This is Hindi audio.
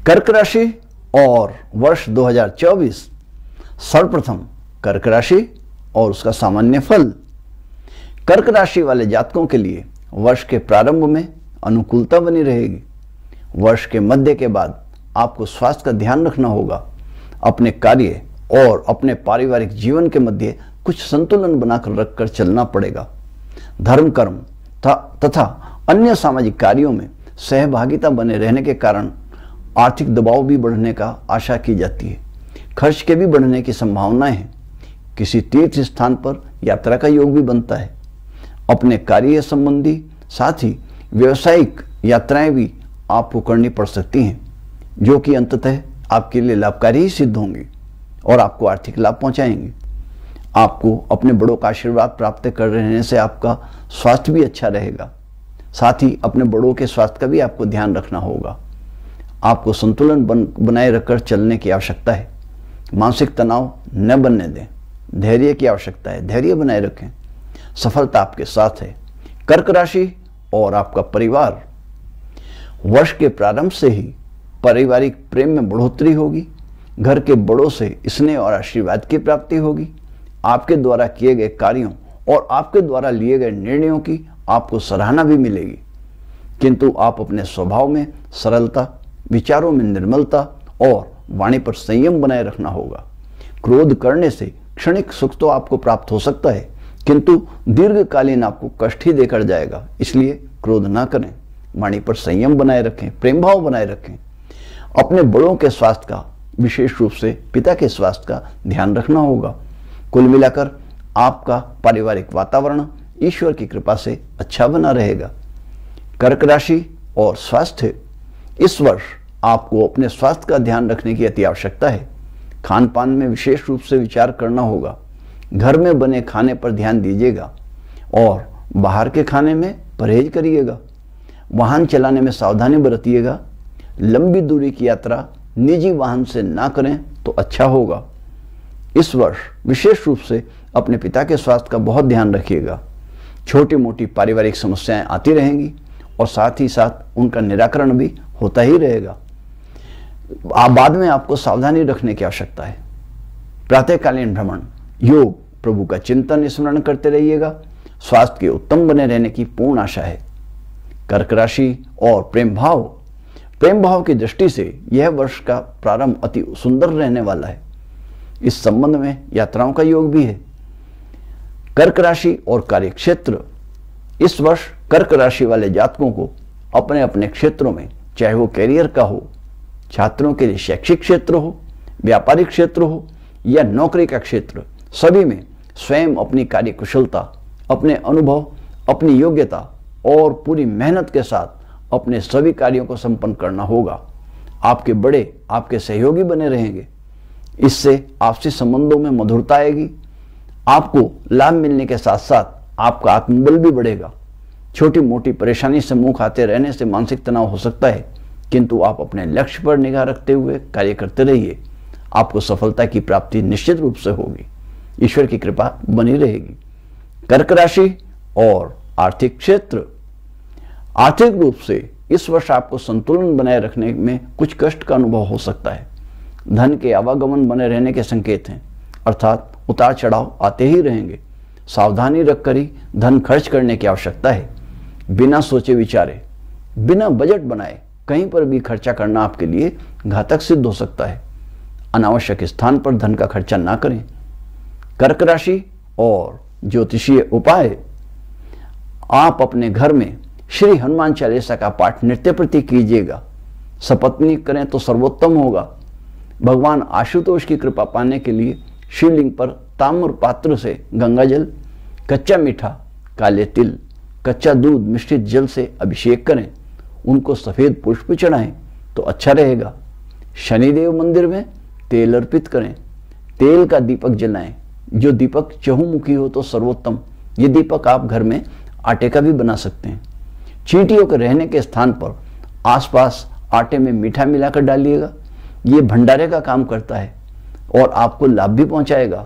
कर्क राशि और वर्ष 2024। सर्वप्रथम कर्क राशि और उसका सामान्य फल। कर्क राशि वाले जातकों के लिए वर्ष के प्रारंभ में अनुकूलता बनी रहेगी। वर्ष के मध्य के बाद आपको स्वास्थ्य का ध्यान रखना होगा। अपने कार्य और अपने पारिवारिक जीवन के मध्य कुछ संतुलन बनाकर रखकर चलना पड़ेगा। धर्म कर्म तथा अन्य सामाजिक कार्यों में सहभागिता बने रहने के कारण आर्थिक दबाव भी बढ़ने का आशा की जाती है। खर्च के भी बढ़ने की संभावनाएं हैं। किसी तीर्थ स्थान पर यात्रा का योग भी बनता है। अपने कार्य संबंधी साथ ही व्यवसायिक यात्राएं भी आपको करनी पड़ सकती हैं, जो कि अंततः आपके लिए लाभकारी ही सिद्ध होंगी और आपको आर्थिक लाभ पहुंचाएंगे। आपको अपने बड़ों का आशीर्वाद प्राप्त कर रहने से आपका स्वास्थ्य भी अच्छा रहेगा। साथ ही अपने बड़ों के स्वास्थ्य का भी आपको ध्यान रखना होगा। आपको संतुलन बनाए रखकर चलने की आवश्यकता है। मानसिक तनाव न बनने दें। धैर्य की आवश्यकता है, धैर्य बनाए रखें। सफलता आपके साथ है। कर्क राशि और आपका परिवार। वर्ष के प्रारंभ से ही पारिवारिक प्रेम में बढ़ोतरी होगी। घर के बड़ों से स्नेह और आशीर्वाद की प्राप्ति होगी। आपके द्वारा किए गए कार्यों और आपके द्वारा लिए गए निर्णयों की आपको सराहना भी मिलेगी, किंतु आप अपने स्वभाव में सरलता, विचारों में निर्मलता और वाणी पर संयम बनाए रखना होगा। क्रोध करने से क्षणिक सुख तो आपको प्राप्त हो सकता है, किंतु दीर्घकालीन आपको कष्ट ही देकर जाएगा। इसलिए क्रोध ना करें, वाणी पर संयम बनाए रखें, प्रेम भाव बनाए रखें। अपने बड़ों के स्वास्थ्य का, विशेष रूप से पिता के स्वास्थ्य का ध्यान रखना होगा। कुल मिलाकर आपका पारिवारिक वातावरण ईश्वर की कृपा से अच्छा बना रहेगा। कर्क राशि और स्वास्थ्य। इस वर्ष आपको अपने स्वास्थ्य का ध्यान रखने की अति आवश्यकता है। खान पान में विशेष रूप से विचार करना होगा। घर में बने खाने पर ध्यान दीजिएगा और बाहर के खाने में परहेज करिएगा। वाहन चलाने में सावधानी बरतिएगा। लंबी दूरी की यात्रा निजी वाहन से ना करें तो अच्छा होगा। इस वर्ष विशेष रूप से अपने पिता के स्वास्थ्य का बहुत ध्यान रखिएगा। छोटी मोटी पारिवारिक समस्याएं आती रहेंगी और साथ ही साथ उनका निराकरण भी होता ही रहेगा। बाद में आपको सावधानी रखने की आवश्यकता है। प्रातःकालीन भ्रमण, योग, प्रभु का चिंतन स्मरण करते रहिएगा। स्वास्थ्य के उत्तम बने रहने की पूर्ण आशा है। कर्क राशि और प्रेम भाव। प्रेम भाव की दृष्टि से यह वर्ष का प्रारंभ अति सुंदर रहने वाला है। इस संबंध में यात्राओं का योग भी है। कर्क राशि और कार्यक्षेत्र। इस वर्ष कर्क राशि वाले जातकों को अपने अपने क्षेत्रों में, चाहे वो कैरियर का हो, छात्रों के लिए शैक्षिक क्षेत्र हो, व्यापारिक क्षेत्र हो या नौकरी का क्षेत्र, सभी में स्वयं अपनी कार्य कुशलता, अपने अनुभव, अपनी योग्यता और पूरी मेहनत के साथ अपने सभी कार्यों को संपन्न करना होगा। आपके बड़े आपके सहयोगी बने रहेंगे। इससे आपसी संबंधों में मधुरता आएगी। आपको लाभ मिलने के साथ साथ आपका आत्मबल भी बढ़ेगा। छोटी मोटी परेशानी से मुंह खाते रहने से मानसिक तनाव हो सकता है, किंतु आप अपने लक्ष्य पर निगाह रखते हुए कार्य करते रहिए। आपको सफलता की प्राप्ति निश्चित रूप से होगी। ईश्वर की कृपा बनी रहेगी। कर्क राशि और आर्थिक क्षेत्र। आर्थिक रूप से इस वर्ष आपको संतुलन बनाए रखने में कुछ कष्ट का अनुभव हो सकता है। धन के आवागमन बने रहने के संकेत हैं, अर्थात उतार चढ़ाव आते ही रहेंगे। सावधानी रखकर ही धन खर्च करने की आवश्यकता है। बिना सोचे विचारे, बिना बजट बनाए कहीं पर भी खर्चा करना आपके लिए घातक सिद्ध हो सकता है। अनावश्यक स्थान पर धन का खर्चा ना करें। कर्क राशि और ज्योतिषीय उपाय। आप अपने घर में श्री हनुमान चालीसा का पाठ नित्य प्रति कीजिएगा। सपत्नी करें तो सर्वोत्तम होगा। भगवान आशुतोष की कृपा पाने के लिए शिवलिंग पर ताम्र पात्र से गंगाजल, कच्चा मीठा, काले तिल, कच्चा दूध मिश्रित जल से अभिषेक करें। उनको सफेद पुष्प चढ़ाएं तो अच्छा रहेगा। शनिदेव मंदिर में तेल अर्पित करें। तेल का दीपक जलाएं। जो दीपक चहुमुखी हो तो सर्वोत्तम। ये दीपक आप घर में आटे का भी बना सकते हैं। चींटियों के रहने के स्थान पर आसपास आटे में मीठा मिलाकर डालिएगा। ये भंडारे का काम करता है और आपको लाभ भी पहुंचाएगा।